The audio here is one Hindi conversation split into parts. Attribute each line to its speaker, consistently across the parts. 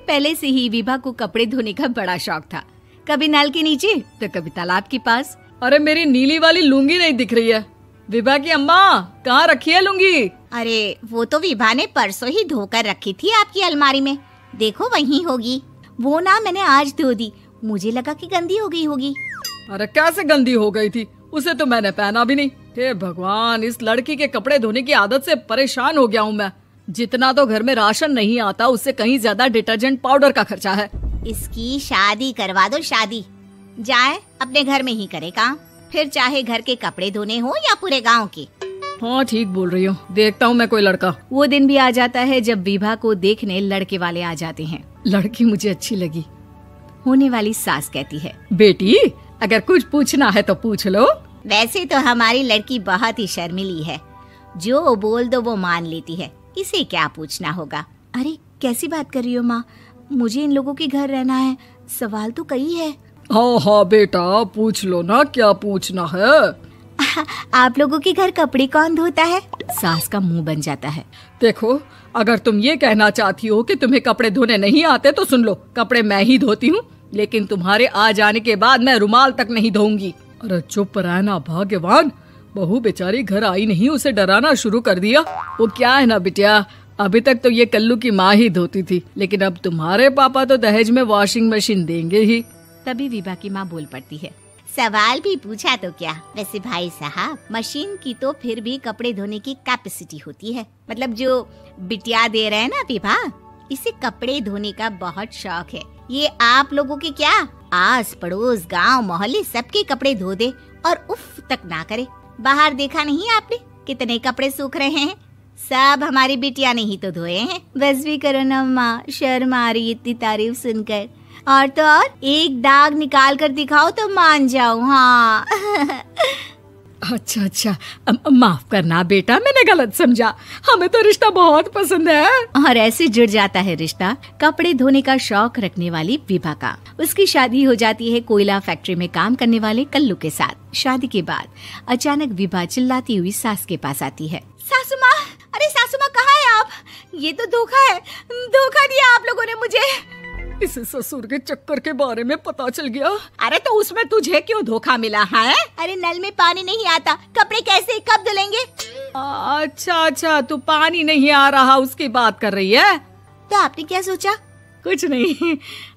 Speaker 1: पहले से ही विभा को कपड़े धोने का बड़ा शौक था। कभी नल के नीचे तो कभी तालाब के पास।
Speaker 2: अरे मेरी नीली वाली लुंगी नहीं दिख रही है। विभा की अम्मा, कहाँ रखी है लुंगी?
Speaker 3: अरे वो तो विभा ने परसों ही धोकर रखी थी आपकी अलमारी में, देखो वहीं होगी। वो ना मैंने आज धो दी, मुझे लगा कि गंदी हो गई होगी।
Speaker 2: अरे कैसे गंदी हो गई थी? उसे तो मैंने पहना भी नहीं। हे भगवान, इस लड़की के कपड़े धोने की आदत से परेशान हो गया हूँ मैं। जितना तो घर में राशन नहीं आता, उससे कहीं ज्यादा डिटर्जेंट पाउडर का खर्चा है।
Speaker 3: इसकी शादी करवा दो, शादी। जाए अपने घर में ही करे काम, फिर चाहे घर के कपड़े धोने हो या पूरे गांव के।
Speaker 2: हाँ ठीक बोल रही हो, देखता हूँ मैं कोई लड़का।
Speaker 1: वो दिन भी आ जाता है जब विभा को देखने लड़के वाले आ जाते हैं।
Speaker 2: लड़की मुझे अच्छी लगी।
Speaker 1: होने वाली सास कहती है,
Speaker 2: बेटी अगर कुछ पूछना है तो पूछ लो।
Speaker 3: वैसे तो हमारी लड़की बहुत ही शर्मीली है, जो बोल दो वो मान लेती है, इसे क्या पूछना होगा।
Speaker 1: अरे कैसी बात कर रही हो माँ, मुझे इन लोगों के घर रहना है, सवाल तो कई है।
Speaker 2: हाँ हाँ बेटा, पूछ लो ना, क्या पूछना है।
Speaker 1: आप लोगों के घर कपड़े कौन धोता है? सास का मुंह बन जाता है।
Speaker 2: देखो, अगर तुम ये कहना चाहती हो कि तुम्हें कपड़े धोने नहीं आते तो सुन लो, कपड़े मैं ही धोती हूँ, लेकिन तुम्हारे आ जाने के बाद मैं रुमाल तक नहीं धोऊंगी। अरे चुप रहना भाग्यवान, बहू बेचारी घर आई नहीं, उसे डराना शुरू कर दिया। वो क्या है ना बिटिया, अभी तक तो ये कल्लू की माँ ही धोती थी, लेकिन अब तुम्हारे पापा तो दहेज में वॉशिंग मशीन देंगे ही।
Speaker 1: तभी विभा की माँ बोल पड़ती है,
Speaker 3: सवाल भी पूछा तो क्या। वैसे भाई साहब, मशीन की तो फिर भी कपड़े धोने की कैपेसिटी होती है। मतलब जो बिटिया दे रहे हैं ना विभा, इसे कपड़े धोने का बहुत शौक है। ये आप लोगों के क्या, आस पड़ोस गांव मोहल्ले सबके कपड़े धो दे और उफ तक ना करे। बाहर देखा नहीं आपने कितने कपड़े सूख रहे हैं, सब हमारी बिटिया ने ही तो धोए हैं।
Speaker 1: बस भी करो ना माँ, शर्म आ रही इतनी तारीफ सुनकर। और तो और एक दाग निकाल कर दिखाओ तो मान जाओ। हाँ
Speaker 2: अच्छा, माफ करना बेटा, मैंने गलत समझा। हमें तो रिश्ता बहुत पसंद है।
Speaker 1: और ऐसे जुड़ जाता है रिश्ता कपड़े धोने का शौक रखने वाली विभा का। उसकी शादी हो जाती है कोयला फैक्ट्री में काम करने वाले कल्लू के साथ। शादी के बाद अचानक विभा चिल्लाती हुई सास के पास आती है।
Speaker 3: सासू माँ, अरे सासू माँ कहाँ है आप? ये तो धोखा है, धोखा दिया आप लोगों ने मुझे।
Speaker 2: इसे ससुर के चक्कर के बारे में पता चल गया।
Speaker 3: अरे तो उसमें तुझे क्यों धोखा मिला है? अरे नल में पानी नहीं आता, कपड़े कैसे कब धुलेंगे?
Speaker 2: अच्छा, तू पानी नहीं आ रहा उसकी बात कर रही है।
Speaker 3: तो आपने क्या सोचा?
Speaker 2: कुछ नहीं।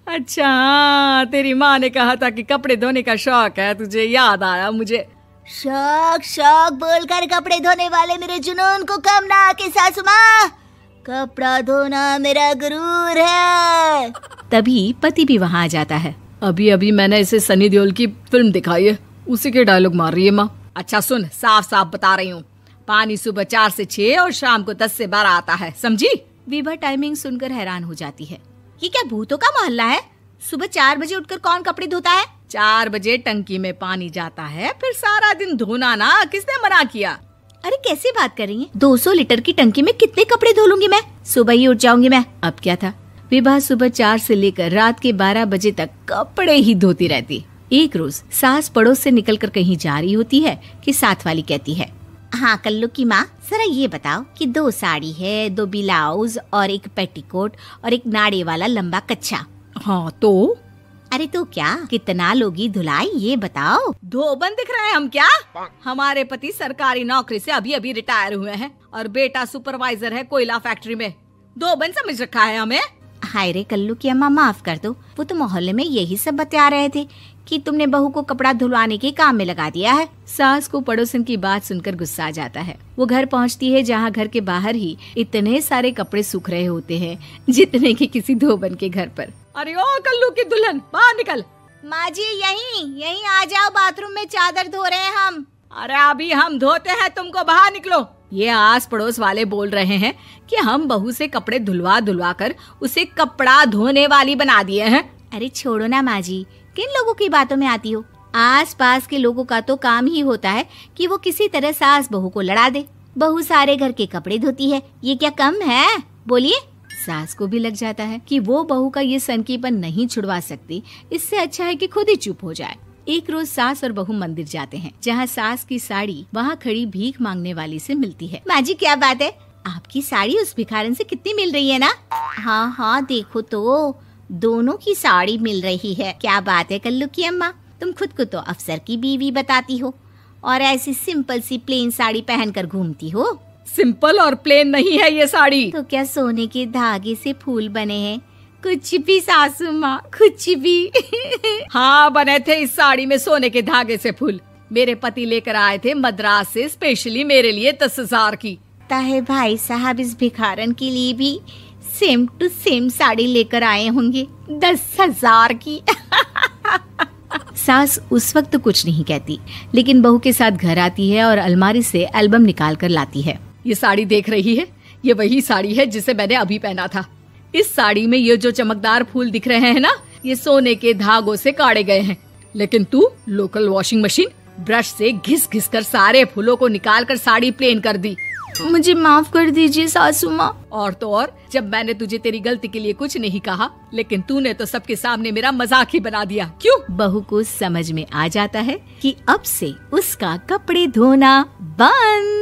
Speaker 2: अच्छा, तेरी माँ ने कहा था कि कपड़े धोने का शौक है तुझे, याद आया मुझे।
Speaker 3: शौक बोलकर कपड़े धोने वाले मेरे जुनून को कम ना आके सासू माँ, कपड़ा धोना मेरा गुरूर है।
Speaker 1: तभी पति भी वहाँ आ जाता है।
Speaker 2: अभी मैंने इसे सनी देओल की फिल्म दिखाई है, उसी के डायलॉग मार रही है माँ। अच्छा सुन, साफ साफ बता रही हूँ, पानी सुबह 4 से 6 और शाम को 10 से 12 आता है, समझी?
Speaker 1: विभा टाइमिंग सुनकर हैरान हो जाती है।
Speaker 3: ये क्या भूतों का मोहल्ला है? सुबह 4 बजे उठकर कौन कपड़े धोता है?
Speaker 2: 4 बजे टंकी में पानी जाता है, फिर सारा दिन धोना ना, किसने मना किया?
Speaker 1: अरे कैसी बात कर रही हैं? 200 लीटर की टंकी में कितने कपड़े धो लूंगी मैं? सुबह ही उठ जाऊंगी मैं। अब क्या था, विभा सुबह 4 से लेकर रात के 12 बजे तक कपड़े ही धोती रहती। एक रोज सास पड़ोस से निकलकर कहीं जा रही होती है कि साथ वाली कहती है,
Speaker 3: हाँ कल्लू की माँ, जरा ये बताओ कि 2 साड़ी है, 2 ब्लाउज और एक पेटीकोट और एक नाड़े वाला लंबा कच्छा।
Speaker 2: हाँ तो?
Speaker 3: अरे तो क्या, कितना लोगी धुलाई ये बताओ।
Speaker 2: धोबन दिख रहे हैं हम क्या? हमारे पति सरकारी नौकरी से अभी रिटायर हुए हैं और बेटा सुपरवाइजर है कोयला फैक्ट्री में। धोबन समझ रखा है हमें?
Speaker 3: हाय रे कल्लू की अम्मा, माफ कर दो, वो तो मोहल्ले में यही सब बता रहे थे कि तुमने बहू को कपड़ा धुलवाने के काम में लगा दिया है।
Speaker 1: सास को पड़ोसन की बात सुनकर गुस्सा आ जाता है। वो घर पहुंचती है जहां घर के बाहर ही इतने सारे कपड़े सूख रहे होते हैं जितने कि किसी धोबन के घर पर।
Speaker 2: अरे ओ कल्लू की दुल्हन, बाहर निकल।
Speaker 3: माँ जी यहीं आ जाओ, बाथरूम में चादर धो रहे हैं हम।
Speaker 2: अरे अभी हम धोते हैं, तुमको बाहर निकलो। ये आस पड़ोस वाले बोल रहे हैं कि हम बहू से कपड़े धुलवा कर उसे कपड़ा धोने वाली बना दिए हैं।
Speaker 1: अरे छोड़ो ना माँ जी, किन लोगों की बातों में आती हो? आस पास के लोगों का तो काम ही होता है कि वो किसी तरह सास बहू को लड़ा दे। बहू सारे घर के कपड़े धोती है, ये क्या कम है? बोलिए। सास को भी लग जाता है कि वो बहू का ये सनकीपन नहीं छुड़वा सकती, इससे अच्छा है कि खुद ही चुप हो जाए। एक रोज सास और बहू मंदिर जाते हैं, जहाँ सास की साड़ी वहाँ खड़ी भीख मांगने वाली से मिलती है।
Speaker 3: माँ जी क्या बात है, आपकी साड़ी उस भिखारन से कितनी मिल रही है ना? हाँ हाँ, देखो तो दोनों की साड़ी मिल रही है। क्या बात है कल्लू की अम्मा, तुम खुद को तो अफसर की बीवी बताती हो और ऐसी सिंपल सी प्लेन साड़ी पहनकर घूमती हो।
Speaker 2: सिंपल और प्लेन नहीं है ये साड़ी।
Speaker 3: तो क्या सोने के धागे से फूल बने हैं? कुछ भी सासू माँ, कुछ भी।
Speaker 2: हाँ, बने थे इस साड़ी में सोने के धागे से फूल। मेरे पति लेकर आए थे मद्रास से स्पेशली मेरे लिए 10,000 की।
Speaker 3: ताहे भाई साहब इस भिखारन के लिए भी सेम टू सेम साड़ी लेकर आए होंगे 10,000 की।
Speaker 1: सास उस वक्त कुछ नहीं कहती, लेकिन बहू के साथ घर आती है और अलमारी से एल्बम निकाल कर लाती है।
Speaker 2: ये साड़ी देख रही है, ये वही साड़ी है जिसे मैंने अभी पहना था। इस साड़ी में ये जो चमकदार फूल दिख रहे हैं ना, ये सोने के धागों से काटे गए हैं। लेकिन तू लोकल वॉशिंग मशीन ब्रश से घिस घिस कर सारे फूलों को निकाल कर साड़ी प्लेन कर दी।
Speaker 1: मुझे माफ कर दीजिए सासू माँ।
Speaker 2: और तो और, जब मैंने तुझे तेरी गलती के लिए कुछ नहीं कहा, लेकिन तूने तो सबके सामने मेरा मजाक ही बना दिया। क्यों?
Speaker 1: बहू को समझ में आ जाता है कि अब से उसका कपड़े धोना बंद।